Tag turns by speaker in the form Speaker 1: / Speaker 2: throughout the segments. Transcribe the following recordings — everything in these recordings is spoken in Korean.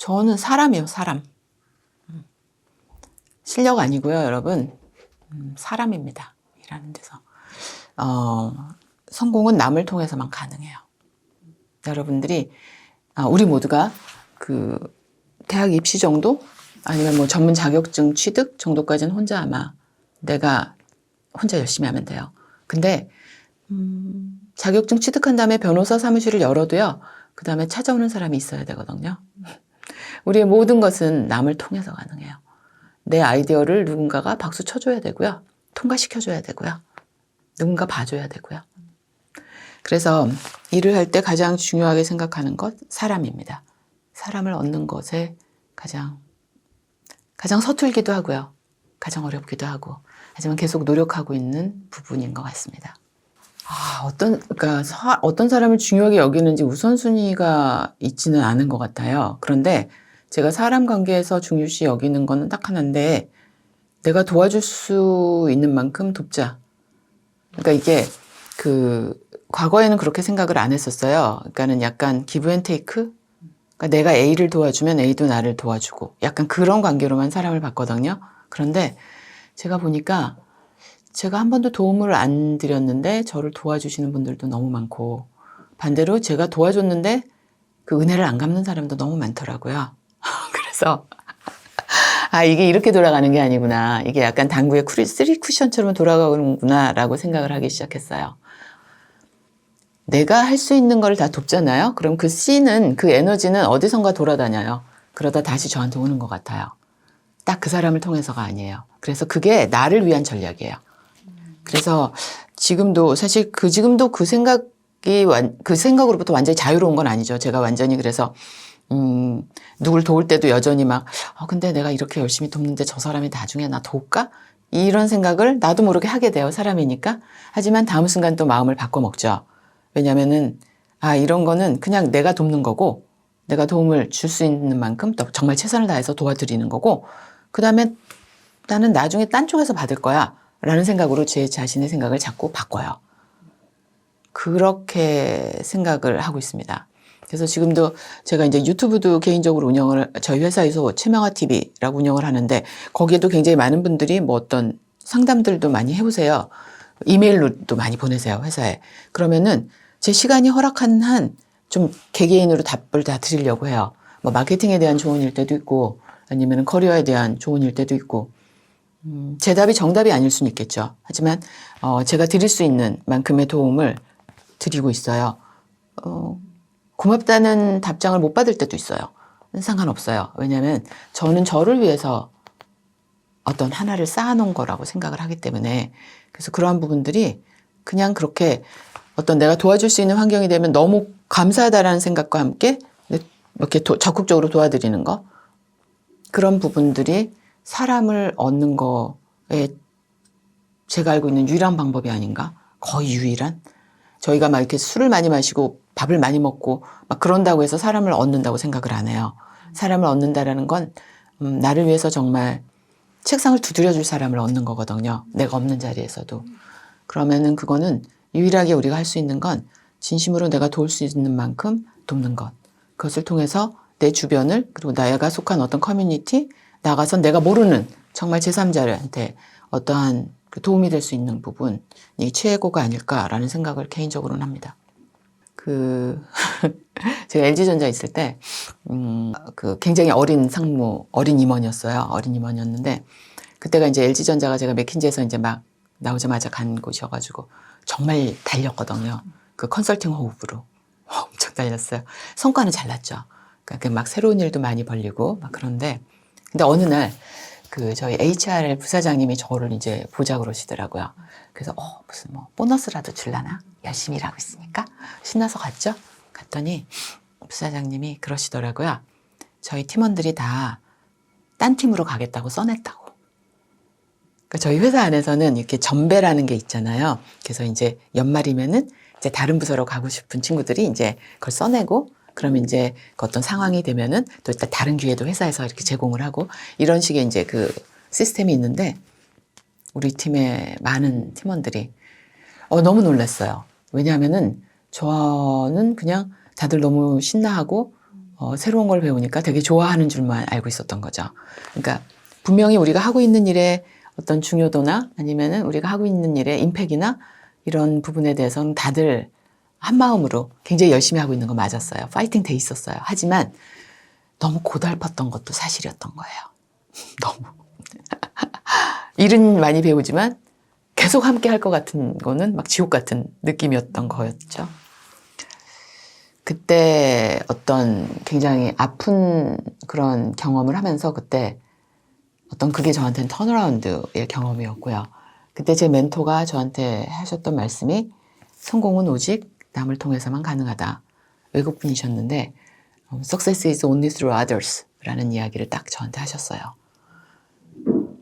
Speaker 1: 저는 사람이요, 사람. 실력 아니고요, 여러분. 사람입니다. 일하는 데서. 성공은 남을 통해서만 가능해요. 여러분들이, 우리 모두가 그 대학 입시 정도? 아니면 뭐 전문 자격증 취득 정도까지는 혼자 아마 내가 혼자 열심히 하면 돼요. 근데, 자격증 취득한 다음에 변호사 사무실을 열어도요, 그 다음에 찾아오는 사람이 있어야 되거든요. 우리의 모든 것은 남을 통해서 가능해요. 내 아이디어를 누군가가 박수 쳐줘야 되고요. 통과시켜줘야 되고요. 누군가 봐줘야 되고요. 그래서 일을 할 때 가장 중요하게 생각하는 것, 사람입니다. 사람을 얻는 것에 가장 서툴기도 하고요. 가장 어렵기도 하고, 하지만 계속 노력하고 있는 부분인 것 같습니다. 어떤 사람을 중요하게 여기는지 우선순위가 있지는 않은 것 같아요. 그런데 제가 사람 관계에서 중요시 여기는 거는 딱 하나인데, 내가 도와줄 수 있는 만큼 돕자. 그러니까 이게 과거에는 그렇게 생각을 안 했었어요. 그러니까는 약간 기브 앤 테이크? 그러니까 내가 A를 도와주면 A도 나를 도와주고 약간 그런 관계로만 사람을 봤거든요. 그런데 제가 보니까 제가 한 번도 도움을 안 드렸는데 저를 도와주시는 분들도 너무 많고, 반대로 제가 도와줬는데 그 은혜를 안 갚는 사람도 너무 많더라고요. 그래서 이게 이렇게 돌아가는 게 아니구나. 이게 약간 당구의 3쿠션처럼 돌아가는구나 라고 생각을 하기 시작했어요. 내가 할 수 있는 걸 다 돕잖아요. 그럼 그 C는, 그 에너지는 어디선가 돌아다녀요. 그러다 다시 저한테 오는 것 같아요. 딱 그 사람을 통해서가 아니에요. 그래서 그게 나를 위한 전략이에요. 그래서 지금도 사실 지금도 그 생각으로부터 완전히 자유로운 건 아니죠. 제가 완전히 그래서 누굴 도울 때도 여전히 근데 내가 이렇게 열심히 돕는데 저 사람이 나중에 나 도울까? 이런 생각을 나도 모르게 하게 돼요. 사람이니까. 하지만 다음 순간 또 마음을 바꿔먹죠. 왜냐면은, 이런 거는 그냥 내가 돕는 거고, 내가 도움을 줄 수 있는 만큼 또 정말 최선을 다해서 도와드리는 거고, 그 다음에 나는 나중에 딴 쪽에서 받을 거야. 라는 생각으로 제 자신의 생각을 자꾸 바꿔요. 그렇게 생각을 하고 있습니다. 그래서 지금도 제가 이제 유튜브도 개인적으로 저희 회사에서 최명아TV라고 운영을 하는데, 거기에도 굉장히 많은 분들이 뭐 어떤 상담들도 많이 해보세요. 이메일로도 많이 보내세요, 회사에. 그러면은 제 시간이 허락하는 한 좀 개개인으로 답을 다 드리려고 해요. 뭐 마케팅에 대한 조언일 때도 있고, 아니면 커리어에 대한 조언일 때도 있고, 제 답이 정답이 아닐 수는 있겠죠. 하지만 제가 드릴 수 있는 만큼의 도움을 드리고 있어요. 고맙다는 답장을 못 받을 때도 있어요. 상관없어요. 왜냐하면 저는 저를 위해서 어떤 하나를 쌓아놓은 거라고 생각을 하기 때문에, 그래서 그러한 부분들이 그냥 그렇게 어떤 내가 도와줄 수 있는 환경이 되면 너무 감사하다라는 생각과 함께 이렇게 적극적으로 도와드리는 거, 그런 부분들이 사람을 얻는 거에 제가 알고 있는 유일한 방법이 아닌가? 거의 유일한? 저희가 막 이렇게 술을 많이 마시고 밥을 많이 먹고 막 그런다고 해서 사람을 얻는다고 생각을 안 해요. 사람을 얻는다라는 건 나를 위해서 정말 책상을 두드려줄 사람을 얻는 거거든요. 내가 없는 자리에서도. 그러면은 그거는 유일하게 우리가 할 수 있는 건 진심으로 내가 도울 수 있는 만큼 돕는 것. 그것을 통해서 내 주변을, 그리고 내가 속한 어떤 커뮤니티, 나가서 내가 모르는 정말 제3자한테 어떠한 도움이 될 수 있는 부분이 최고가 아닐까라는 생각을 개인적으로는 합니다. 제가 LG전자 있을 때, 굉장히 어린 임원이었어요. 어린 임원이었는데, 그때가 이제 LG전자가 제가 맥킨지에서 이제 막 나오자마자 간 곳이어가지고, 정말 달렸거든요. 그 컨설팅 호흡으로. 엄청 달렸어요. 성과는 잘 났죠. 그러니까 막 새로운 일도 많이 벌리고, 막 그런데, 근데 어느 날, 저희 HR 부사장님이 저를 이제 보자 그러시더라고요. 그래서, 무슨 보너스라도 줄라나? 열심히 일하고 있으니까. 신나서 갔죠? 갔더니, 부사장님이 그러시더라고요. 저희 팀원들이 다 딴 팀으로 가겠다고 써냈다고. 그러니까 저희 회사 안에서는 이렇게 전배라는 게 있잖아요. 그래서 이제 연말이면은 이제 다른 부서로 가고 싶은 친구들이 이제 그걸 써내고, 그러면 이제 그 어떤 상황이 되면은 또 일단 다른 기회도 회사에서 이렇게 제공을 하고, 이런 식의 이제 그 시스템이 있는데, 우리 팀의 많은 팀원들이 너무 놀랐어요. 왜냐하면은 저는 그냥 다들 너무 신나하고 새로운 걸 배우니까 되게 좋아하는 줄만 알고 있었던 거죠. 그러니까 분명히 우리가 하고 있는 일의 어떤 중요도나 아니면은 우리가 하고 있는 일의 임팩이나 이런 부분에 대해서는 다들 한 마음으로 굉장히 열심히 하고 있는 거 맞았어요. 파이팅 돼 있었어요. 하지만 너무 고달팠던 것도 사실이었던 거예요. 너무. 일은 많이 배우지만 계속 함께 할 것 같은 거는 막 지옥 같은 느낌이었던 거였죠. 그때 어떤 굉장히 아픈 그런 경험을 하면서 그때 어떤 그게 저한테는 턴어라운드의 경험이었고요. 그때 제 멘토가 저한테 하셨던 말씀이 성공은 오직 남을 통해서만 가능하다. 외국분이셨는데 Success is only through others 라는 이야기를 딱 저한테 하셨어요.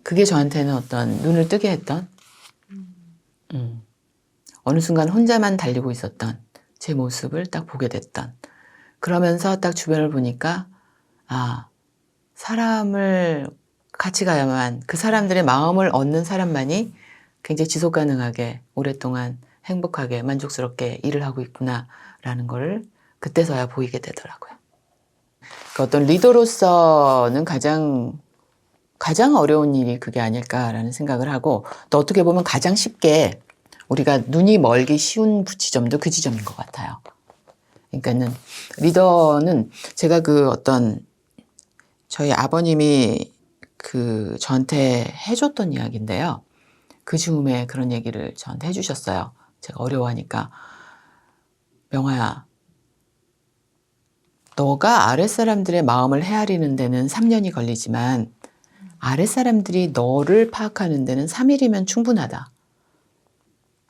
Speaker 1: 그게 저한테는 어떤 눈을 뜨게 했던 어느 순간 혼자만 달리고 있었던 제 모습을 딱 보게 됐던 그러면서 딱 주변을 보니까 사람을 같이 가야만 그 사람들의 마음을 얻는 사람만이 굉장히 지속 가능하게 오랫동안 행복하게 만족스럽게 일을 하고 있구나라는 거를 그때서야 보이게 되더라고요. 그러니까 어떤 리더로서는 가장 어려운 일이 그게 아닐까라는 생각을 하고 또 어떻게 보면 가장 쉽게 우리가 눈이 멀기 쉬운 지점도 그 지점인 것 같아요. 그러니까는 리더는 제가 그 어떤 저희 아버님이 그 저한테 해줬던 이야기인데요. 그 즈음에 그런 얘기를 저한테 해주셨어요. 제가 어려워하니까 명화야, 너가 아랫사람들의 마음을 헤아리는 데는 3년이 걸리지만 아랫사람들이 너를 파악하는 데는 3일이면 충분하다.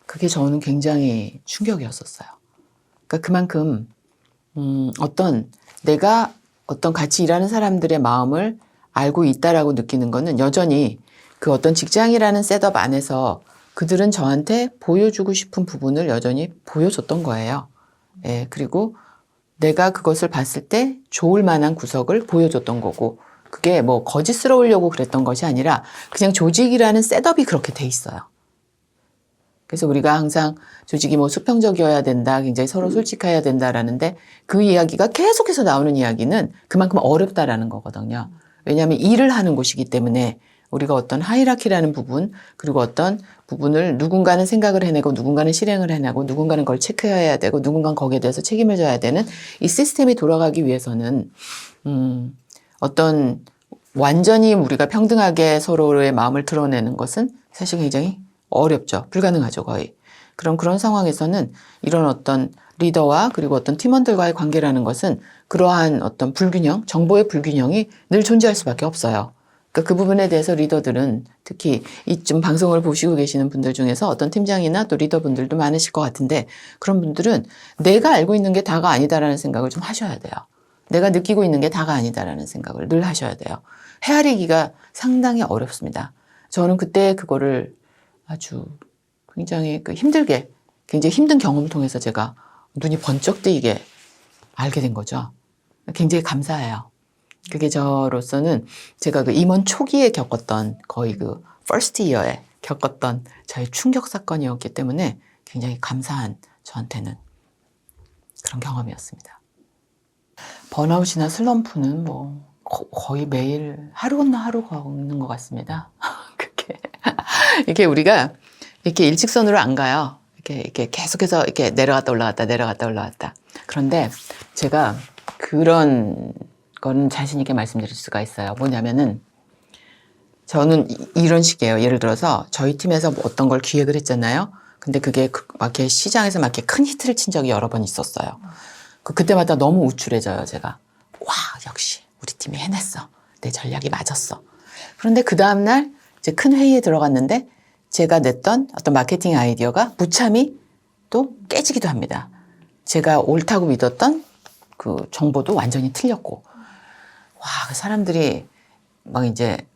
Speaker 1: 그게 저는 굉장히 충격이었었어요. 그러니까 그만큼 내가 어떤 같이 일하는 사람들의 마음을 알고 있다라고 느끼는 거는 여전히 그 어떤 직장이라는 셋업 안에서 그들은 저한테 보여주고 싶은 부분을 여전히 보여줬던 거예요. 예, 그리고 내가 그것을 봤을 때 좋을 만한 구석을 보여줬던 거고 그게 뭐 거짓스러우려고 그랬던 것이 아니라 그냥 조직이라는 셋업이 그렇게 돼 있어요. 그래서 우리가 항상 조직이 뭐 수평적이어야 된다, 굉장히 서로 솔직해야 된다라는데 그 이야기가 계속해서 나오는 이야기는 그만큼 어렵다라는 거거든요. 왜냐하면 일을 하는 곳이기 때문에 우리가 어떤 하이라키라는 부분 그리고 어떤 부분을 누군가는 생각을 해내고 누군가는 실행을 해내고 누군가는 그걸 체크해야 되고 누군가는 거기에 대해서 책임을 져야 되는 이 시스템이 돌아가기 위해서는 어떤 완전히 우리가 평등하게 서로의 마음을 드러내는 것은 사실 굉장히 어렵죠. 불가능하죠, 거의. 그런 상황에서는 이런 어떤 리더와 그리고 어떤 팀원들과의 관계라는 것은 그러한 어떤 불균형, 정보의 불균형이 늘 존재할 수밖에 없어요. 그러니까 그 부분에 대해서 리더들은 특히 이쯤 방송을 보시고 계시는 분들 중에서 어떤 팀장이나 또 리더분들도 많으실 것 같은데 그런 분들은 내가 알고 있는 게 다가 아니다라는 생각을 좀 하셔야 돼요. 내가 느끼고 있는 게 다가 아니다라는 생각을 늘 하셔야 돼요. 헤아리기가 상당히 어렵습니다. 저는 그때 그거를 아주 굉장히 힘들게, 굉장히 힘든 경험을 통해서 제가 눈이 번쩍 뜨이게 알게 된 거죠. 굉장히 감사해요. 그게 저로서는 제가 그 임원 초기에 겪었던 거의 그 first year에 겪었던 저의 충격 사건이었기 때문에 굉장히 감사한 저한테는 그런 경험이었습니다. 번아웃이나 슬럼프는 뭐 거의 매일 하루 건너 하루 걷는 것 같습니다. 그게 이게 우리가 이렇게 일직선으로 안 가요. 이렇게 계속해서 이렇게 내려갔다 올라갔다 내려갔다 올라갔다. 그런데 제가 그런 거는 자신 있게 말씀드릴 수가 있어요. 뭐냐면은 저는 이런 식이에요. 예를 들어서 저희 팀에서 뭐 어떤 걸 기획을 했잖아요. 근데 그게 막 이렇게 시장에서 막 이렇게 큰 히트를 친 적이 여러 번 있었어요. 그때마다 너무 우쭐해져요, 제가. 와, 역시 우리 팀이 해냈어. 내 전략이 맞았어. 그런데 그 다음날 이제 큰 회의에 들어갔는데 제가 냈던 어떤 마케팅 아이디어가 무참히 또 깨지기도 합니다. 제가 옳다고 믿었던 그 정보도 완전히 틀렸고. 와, 사람들이 막 이제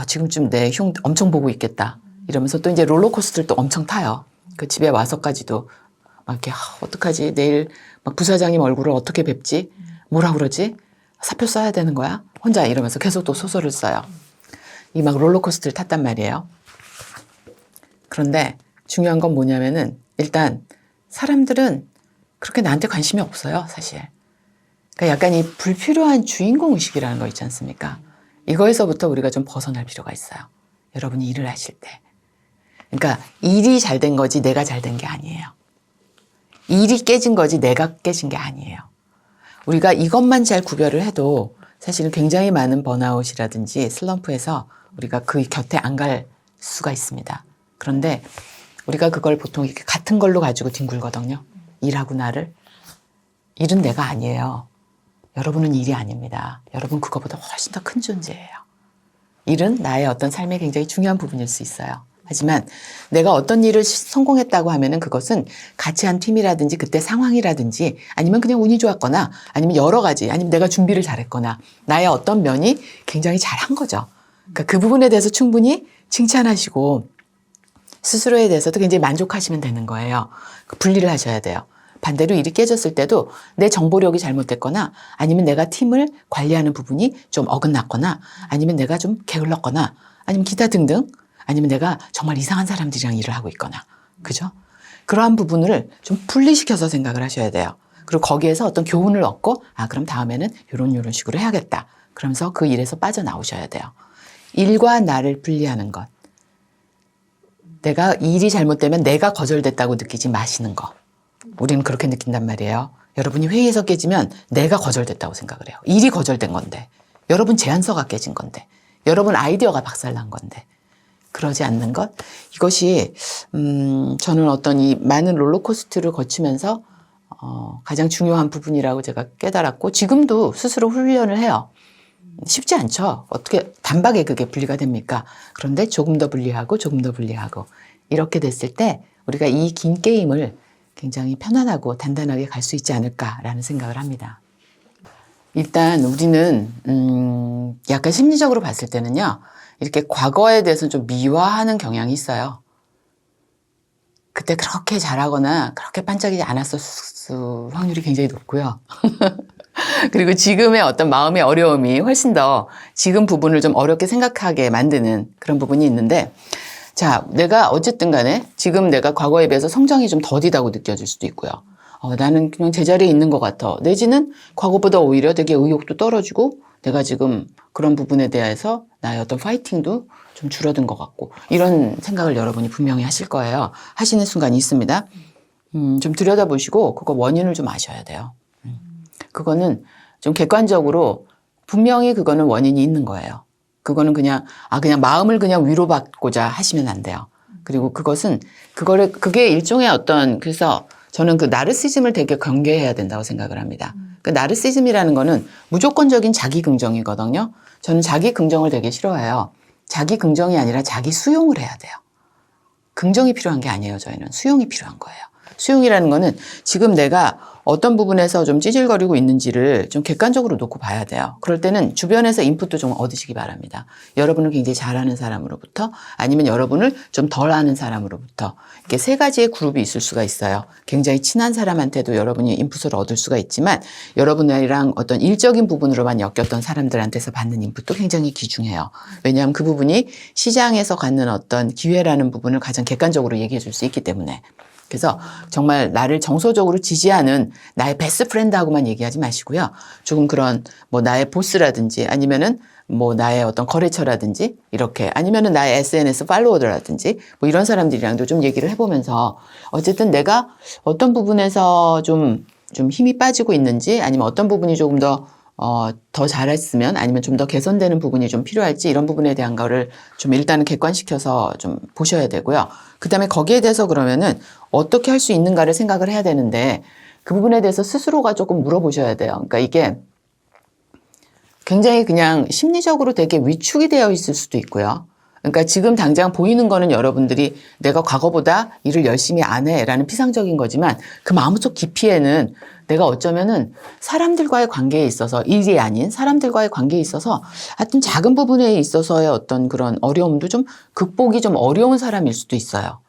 Speaker 1: 지금쯤 내 흉 엄청 보고 있겠다. 이러면서 또 이제 롤러코스터를 또 엄청 타요. 그 집에 와서까지도 막 이렇게 어떡하지? 내일 막 부사장님 얼굴을 어떻게 뵙지? 뭐라 그러지? 사표 써야 되는 거야? 혼자 이러면서 계속 또 소설을 써요. 이 막 롤러코스터를 탔단 말이에요. 그런데 중요한 건 뭐냐면은 일단 사람들은 그렇게 나한테 관심이 없어요, 사실. 그러니까 약간 이 불필요한 주인공 의식이라는 거 있지 않습니까? 이거에서부터 우리가 좀 벗어날 필요가 있어요. 여러분이 일을 하실 때. 그러니까 일이 잘 된 거지 내가 잘 된 게 아니에요. 일이 깨진 거지 내가 깨진 게 아니에요. 우리가 이것만 잘 구별을 해도 사실은 굉장히 많은 번아웃이라든지 슬럼프에서 우리가 그 곁에 안 갈 수가 있습니다. 그런데 우리가 그걸 보통 이렇게 같은 걸로 가지고 뒹굴거든요. 일하고 나를. 일은 내가 아니에요. 여러분은 일이 아닙니다. 여러분 그거보다 훨씬 더 큰 존재예요. 일은 나의 어떤 삶의 굉장히 중요한 부분일 수 있어요. 하지만 내가 어떤 일을 성공했다고 하면은 그것은 같이 한 팀이라든지 그때 상황이라든지 아니면 그냥 운이 좋았거나 아니면 여러 가지 아니면 내가 준비를 잘했거나 나의 어떤 면이 굉장히 잘한 거죠. 그러니까 그 부분에 대해서 충분히 칭찬하시고 스스로에 대해서도 굉장히 만족하시면 되는 거예요. 분리를 하셔야 돼요. 반대로 일이 깨졌을 때도 내 정보력이 잘못됐거나 아니면 내가 팀을 관리하는 부분이 좀 어긋났거나 아니면 내가 좀 게을렀거나 아니면 기타 등등 아니면 내가 정말 이상한 사람들이랑 일을 하고 있거나 그죠? 그러한 부분을 좀 분리시켜서 생각을 하셔야 돼요. 그리고 거기에서 어떤 교훈을 얻고 그럼 다음에는 이런 식으로 해야겠다. 그러면서 그 일에서 빠져나오셔야 돼요. 일과 나를 분리하는 것. 내가 일이 잘못되면 내가 거절됐다고 느끼지 마시는 거. 우리는 그렇게 느낀단 말이에요. 여러분이 회의에서 깨지면 내가 거절됐다고 생각을 해요. 일이 거절된 건데. 여러분 제안서가 깨진 건데. 여러분 아이디어가 박살난 건데. 그러지 않는 것. 이것이 저는 어떤 이 많은 롤러코스터를 거치면서 가장 중요한 부분이라고 제가 깨달았고 지금도 스스로 훈련을 해요. 쉽지 않죠. 어떻게 단박에 그게 분리가 됩니까? 그런데 조금 더 분리하고 조금 더 분리하고 이렇게 됐을 때 우리가 이 긴 게임을 굉장히 편안하고 단단하게 갈 수 있지 않을까라는 생각을 합니다. 일단 우리는 약간 심리적으로 봤을 때는요. 이렇게 과거에 대해서는 좀 미화하는 경향이 있어요. 그때 그렇게 잘하거나 그렇게 반짝이지 않았을 확률이 굉장히 높고요. 그리고 지금의 어떤 마음의 어려움이 훨씬 더 지금 부분을 좀 어렵게 생각하게 만드는 그런 부분이 있는데 자, 내가 어쨌든 간에 지금 내가 과거에 비해서 성장이 좀 더디다고 느껴질 수도 있고요. 나는 그냥 제자리에 있는 것 같아. 내지는 과거보다 오히려 되게 의욕도 떨어지고 내가 지금 그런 부분에 대해서 나의 어떤 파이팅도 좀 줄어든 것 같고 이런 생각을 여러분이 분명히 하실 거예요. 하시는 순간이 있습니다. 좀 들여다보시고 그거 원인을 좀 아셔야 돼요. 그거는 좀 객관적으로 분명히 그거는 원인이 있는 거예요. 그거는 그냥 마음을 그냥 위로받고자 하시면 안 돼요. 그리고 그게 일종의 어떤 그래서 저는 그 나르시즘을 되게 경계해야 된다고 생각을 합니다. 그 나르시즘이라는 거는 무조건적인 자기 긍정이거든요. 저는 자기 긍정을 되게 싫어해요. 자기 긍정이 아니라 자기 수용을 해야 돼요. 긍정이 필요한 게 아니에요. 저희는 수용이 필요한 거예요. 수용이라는 거는 지금 내가 어떤 부분에서 좀 찌질거리고 있는지를 좀 객관적으로 놓고 봐야 돼요. 그럴 때는 주변에서 인풋도 좀 얻으시기 바랍니다. 여러분을 굉장히 잘하는 사람으로부터 아니면 여러분을 좀 덜 아는 사람으로부터 이렇게 세 가지의 그룹이 있을 수가 있어요. 굉장히 친한 사람한테도 여러분이 인풋을 얻을 수가 있지만 여러분이랑 어떤 일적인 부분으로만 엮였던 사람들한테서 받는 인풋도 굉장히 귀중해요. 왜냐하면 그 부분이 시장에서 갖는 어떤 기회라는 부분을 가장 객관적으로 얘기해 줄 수 있기 때문에 그래서 정말 나를 정서적으로 지지하는 나의 베스트 프렌드하고만 얘기하지 마시고요. 조금 그런 뭐 나의 보스라든지 아니면은 뭐 나의 어떤 거래처라든지 이렇게 아니면은 나의 SNS 팔로워들라든지 뭐 이런 사람들이랑도 좀 얘기를 해보면서 어쨌든 내가 어떤 부분에서 좀 힘이 빠지고 있는지 아니면 어떤 부분이 조금 더 잘했으면 아니면 좀 더 개선되는 부분이 좀 필요할지 이런 부분에 대한 거를 좀 일단은 객관시켜서 좀 보셔야 되고요. 그 다음에 거기에 대해서 그러면은 어떻게 할 수 있는가를 생각을 해야 되는데 그 부분에 대해서 스스로가 조금 물어보셔야 돼요. 그러니까 이게 굉장히 그냥 심리적으로 되게 위축이 되어 있을 수도 있고요. 그러니까 지금 당장 보이는 거는 여러분들이 내가 과거보다 일을 열심히 안 해라는 피상적인 거지만 그 마음속 깊이에는 내가 어쩌면은 사람들과의 관계에 있어서 일이 아닌 사람들과의 관계에 있어서 하여튼 작은 부분에 있어서의 어떤 그런 어려움도 좀 극복이 좀 어려운 사람일 수도 있어요.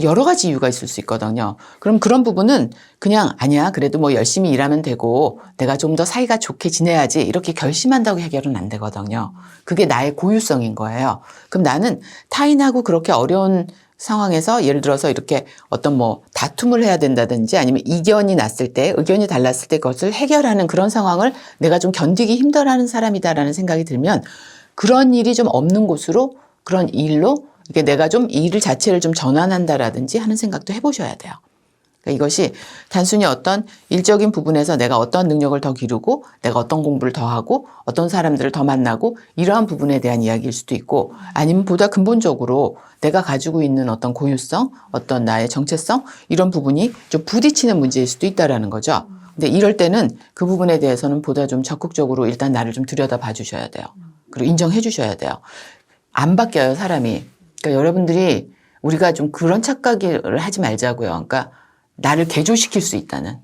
Speaker 1: 여러 가지 이유가 있을 수 있거든요. 그럼 그런 부분은 그냥 아니야 그래도 뭐 열심히 일하면 되고 내가 좀 더 사이가 좋게 지내야지 이렇게 결심한다고 해결은 안 되거든요. 그게 나의 고유성인 거예요. 그럼 나는 타인하고 그렇게 어려운 상황에서 예를 들어서 이렇게 어떤 뭐 다툼을 해야 된다든지 아니면 이견이 났을 때, 의견이 달랐을 때 그것을 해결하는 그런 상황을 내가 좀 견디기 힘들어하는 사람이다라는 생각이 들면 그런 일이 좀 없는 곳으로 그런 일로 이게 내가 좀 이 일 자체를 좀 전환한다라든지 하는 생각도 해보셔야 돼요. 그러니까 이것이 단순히 어떤 일적인 부분에서 내가 어떤 능력을 더 기르고 내가 어떤 공부를 더 하고 어떤 사람들을 더 만나고 이러한 부분에 대한 이야기일 수도 있고 아니면 보다 근본적으로 내가 가지고 있는 어떤 고유성, 어떤 나의 정체성 이런 부분이 좀 부딪히는 문제일 수도 있다라는 거죠. 근데 이럴 때는 그 부분에 대해서는 보다 좀 적극적으로 일단 나를 좀 들여다봐 주셔야 돼요. 그리고 인정해 주셔야 돼요. 안 바뀌어요, 사람이. 그러니까 여러분들이 우리가 좀 그런 착각을 하지 말자고요. 그러니까 나를 개조시킬 수 있다는.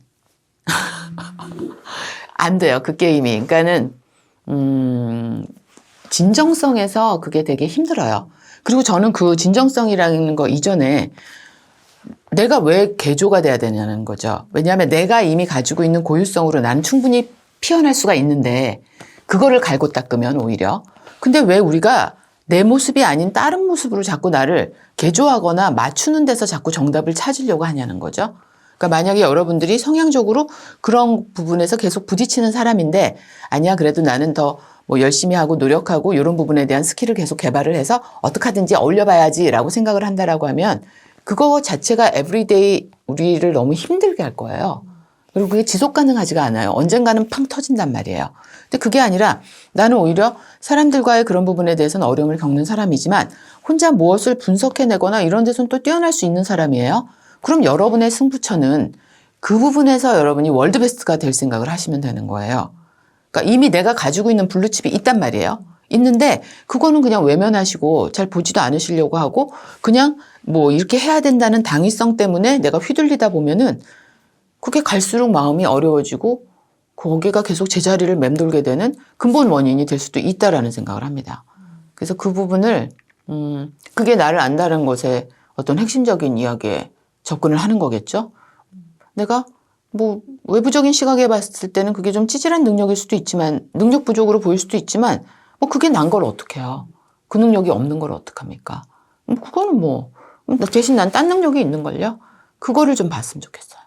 Speaker 1: 안 돼요, 그 게임이. 그러니까는, 진정성에서 그게 되게 힘들어요. 그리고 저는 그 진정성이라는 거 이전에 내가 왜 개조가 돼야 되냐는 거죠. 왜냐하면 내가 이미 가지고 있는 고유성으로 나는 충분히 피어날 수가 있는데, 그거를 갈고 닦으면 오히려. 근데 왜 우리가 내 모습이 아닌 다른 모습으로 자꾸 나를 개조하거나 맞추는 데서 자꾸 정답을 찾으려고 하냐는 거죠. 그러니까 만약에 여러분들이 성향적으로 그런 부분에서 계속 부딪히는 사람인데 아니야 그래도 나는 더 뭐 열심히 하고 노력하고 이런 부분에 대한 스킬을 계속 개발을 해서 어떻게 하든지 어울려봐야지라고 생각을 한다라고 하면 그거 자체가 에브리데이 우리를 너무 힘들게 할 거예요. 그리고 그게 지속 가능하지가 않아요. 언젠가는 팡 터진단 말이에요. 근데 그게 아니라 나는 오히려 사람들과의 그런 부분에 대해서는 어려움을 겪는 사람이지만 혼자 무엇을 분석해내거나 이런 데서는 또 뛰어날 수 있는 사람이에요. 그럼 여러분의 승부처는 그 부분에서 여러분이 월드베스트가 될 생각을 하시면 되는 거예요. 그러니까 이미 내가 가지고 있는 블루칩이 있단 말이에요. 있는데 그거는 그냥 외면하시고 잘 보지도 않으시려고 하고 그냥 뭐 이렇게 해야 된다는 당위성 때문에 내가 휘둘리다 보면은 그게 갈수록 마음이 어려워지고 거기가 계속 제자리를 맴돌게 되는 근본 원인이 될 수도 있다라는 생각을 합니다. 그래서 그 부분을 그게 나를 안다는 것에 어떤 핵심적인 이야기에 접근을 하는 거겠죠. 내가 뭐 외부적인 시각에 봤을 때는 그게 좀 찌질한 능력일 수도 있지만 능력 부족으로 보일 수도 있지만 뭐 그게 난 걸 어떡해요. 그 능력이 없는 걸 어떡합니까. 그거는 뭐 대신 난 딴 능력이 있는 걸요. 그거를 좀 봤으면 좋겠어요.